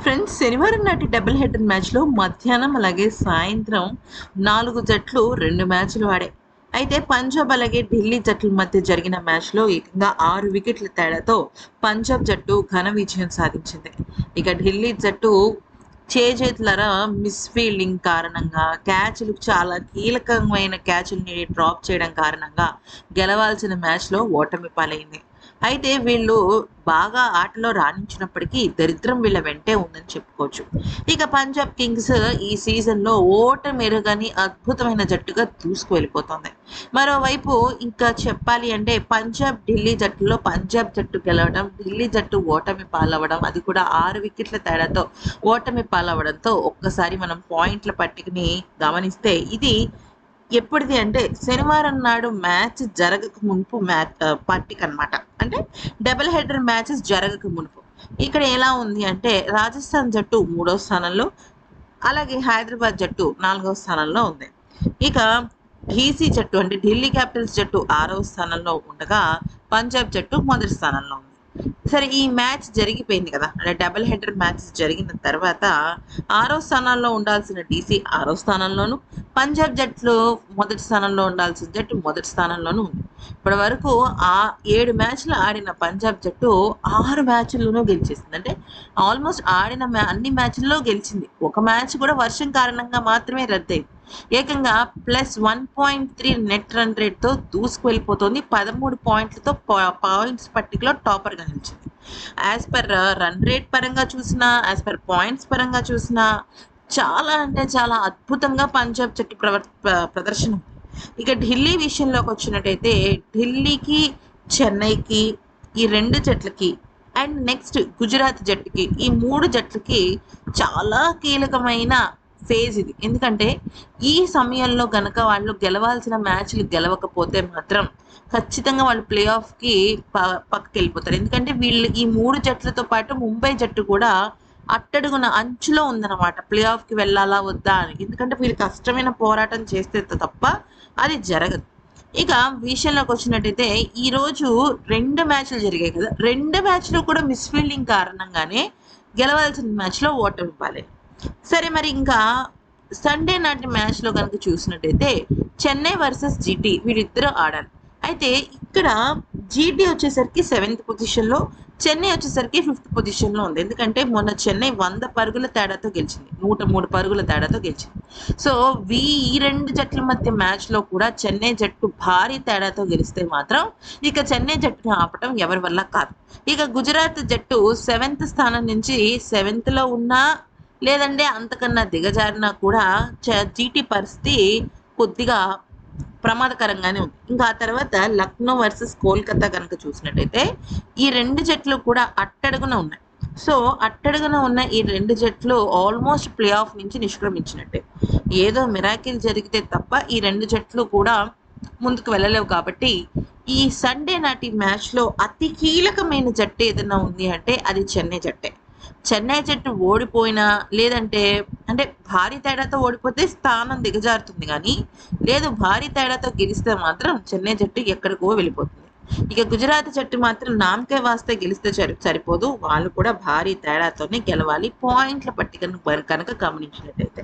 Friends, శనివారం నాటి double header మ్యాచ్‌లో మధ్యాహ్నం అలాగే సాయంత్రం 4 జట్లు 2 మ్యాచ్‌లు ఆడాయి. అయితే పంజాబ్ అలాగే ఢిల్లీ జట్ల మధ్య జరిగిన మ్యాచ్‌లో ఏకంగా 6 వికెట్ల తేడాతో పంజాబ్ జట్టు ఘన విజయం సాధించింది. ఇక ఢిల్లీ జట్టు చేజేతులారా మిస్ ఫీల్డింగ్ కారణంగా క్యాచ్‌లు చాలా కీలకమైన క్యాచ్‌లని డ్రాప్ చేయడం కారణంగా గెలవాల్సిన మ్యాచ్‌లో ఓటమి పాలైంది. అయితే వీళ్ళు బాగా ఆటలో రాణించినప్పటికీ దరిద్రం వీళ్ళ వెంటే ఉందని చెప్పుకోవచ్చు. ఇక పంజాబ్ కింగ్స్ ఈ సీజన్‌లో ఓటమెరుగని అద్భుతమైన జట్టుగా దూసుకు వెళ్ళిపోతోంది. మరోవైపు ఇంకా చెప్పాలి అంటే పంజాబ్, ఢిల్లీ జట్టులో పంజాబ్ జట్టు గెలవడం, ఢిల్లీ జట్టు ఓటమి పాలవ్వడం, అది కూడా 6 వికెట్ల తేడాతో ఓటమి పాలవ్వడంతో ఒక్కసారి మనం పాయింట్ల పట్టికని గమనిస్తే ఇది ఎప్పటిది అంటే శనివారం నాడు మ్యాచ్ జరగక మునుపు పట్టిక అనమాట. అంటే డబుల్ హెడర్ మ్యాచెస్ జరగక మునుపు. ఇక్కడ ఎలా ఉంది అంటే రాజస్థాన్ జట్టు 3వ స్థానంలో, అలాగే హైదరాబాద్ జట్టు 4వ స్థానంలో ఉంది. ఇక ఢీసీ జట్టు అంటే ఢిల్లీ క్యాపిటల్స్ జట్టు 6వ స్థానంలో ఉండగా పంజాబ్ జట్టు మొదటి స్థానంలో ఉంది. సరే, ఈ మ్యాచ్ జరిగిపోయింది కదా! అంటే డబుల్ హెడర్ మ్యాచ్ జరిగిన తర్వాత 6వ స్థానాల్లో ఉండాల్సిన డీసీ 6వ స్థానంలోను, పంజాబ్ జట్టులో మొదటి స్థానంలో ఉండాల్సిన జట్టు మొదటి స్థానంలోనూ ఉంది. ఇప్పటి వరకు ఆ 7 మ్యాచ్లు ఆడిన పంజాబ్ జట్టు 6 మ్యాచ్ల్లోనూ గెలిచేసింది. అంటే ఆల్మోస్ట్ ఆడిన అన్ని మ్యాచ్ల్లో గెలిచింది. ఒక మ్యాచ్ కూడా వర్షం కారణంగా మాత్రమే రద్దయింది. ఏకంగా +1.3 నెట్ రన్ రేట్‌తో దూసుకు వెళ్ళిపోతోంది. 13 పాయింట్లతో పాయింట్స్ పట్టికలో టాపర్‌గా నిలిచింది. యాస్ పర్ రన్ రేట్ పరంగా చూసినా, యాస్ పర్ పాయింట్స్ పరంగా చూసినా చాలా అంటే చాలా అద్భుతంగా పంజాబ్ జట్టు ప్రదర్శన ఉంది. ఇక ఢిల్లీ విషయంలోకి వచ్చినట్టయితే ఢిల్లీకి, చెన్నైకి, ఈ 2 జట్లకి అండ్ నెక్స్ట్ గుజరాత్ జట్టుకి, ఈ 3 జట్లకి చాలా కీలకమైన ఫేజ్ ఇది. ఎందుకంటే ఈ సమయంలో గనక వాళ్ళు గెలవాల్సిన మ్యాచ్లు గెలవకపోతే మాత్రం ఖచ్చితంగా వాళ్ళు ప్లే ఆఫ్‌కి పక్కకెళ్ళిపోతారు. ఎందుకంటే వీళ్ళు ఈ 3 జట్లతో పాటు ముంబై జట్టు కూడా అట్టడుగున అంచులో ఉందన్నమాట. ప్లే ఆఫ్‌కి వెళ్ళాలా వద్దా అని. ఎందుకంటే వీళ్ళు కష్టమైన పోరాటం చేస్తే తప్ప అది జరగదు. ఇక విషయంలోకి వచ్చినట్టయితే ఈరోజు 2 మ్యాచ్‌లు జరిగాయి కదా! 2 మ్యాచ్‌లో కూడా మిస్ ఫీల్డింగ్ కారణంగానే గెలవాల్సిన మ్యాచ్‌లో ఓటమి పాలయ్యారు. సరే, మరి ఇంకా సండే నాటి మ్యాచ్‌లో గనుక చూసినట్టయితే చెన్నై వర్సెస్ జీటీ వీళ్ళిద్దరూ ఆడారు. అయితే ఇక్కడ జీటీ వచ్చేసరికి 7థ్ పొజిషన్‌లో, చెన్నై వచ్చేసరికి 5థ్ పొజిషన్‌లో ఉంది. ఎందుకంటే మొన్న చెన్నై 100 పరుగుల తేడాతో గెలిచింది. 103 పరుగుల తేడాతో గెలిచింది. సో, ఈ 2 జట్ల మధ్య మ్యాచ్‌లో కూడా చెన్నై జట్టు భారీ తేడాతో గెలిస్తే మాత్రం ఇక చెన్నై జట్టుని ఆపటం ఎవరి వల్ల కాదు. ఇక గుజరాత్ జట్టు 7థ్ స్థానం నుంచి 7థ్‌లో ఉన్నా, లేదంటే అంతకన్నా దిగజారినా కూడా జీటీ పరిస్థితి కొద్దిగా ప్రమాదకరంగానే ఉంది. ఇంకా ఆ తర్వాత లక్నో వర్సెస్ కోల్కతా కనుక చూసినట్టయితే ఈ 2 జట్లు కూడా అట్టడుగున ఉన్నాయి. సో, అట్టడుగున ఉన్న ఈ 2 జట్లు ఆల్మోస్ట్ ప్లే ఆఫ్ నుంచి నిష్క్రమించినట్టే. ఏదో మిరాకిల్ జరిగితే తప్ప ఈ 2 జట్లు కూడా ముందుకు వెళ్ళలేవు కాబట్టి ఈ సండే నాటి మ్యాచ్‌లో అతి కీలకమైన జట్టు ఏదైనా ఉంది అంటే అది చెన్నై జట్టే. చెన్నై జట్టు ఓడిపోయినా, లేదంటే అంటే భారీ తేడాతో ఓడిపోతే స్థానం దిగజారుతుంది గానీ, లేదు భారీ తేడాతో గెలిస్తే మాత్రం చెన్నై జట్టు ఎక్కడికో వెళ్ళిపోతుంది. ఇక గుజరాత్ జట్టు మాత్రం నామకే వాస్తే గెలిస్తే సరిపోదు. వాళ్ళు కూడా భారీ తేడాతోనే గెలవాలి పాయింట్ల పట్టికను కనుక గమనించినట్టయితే.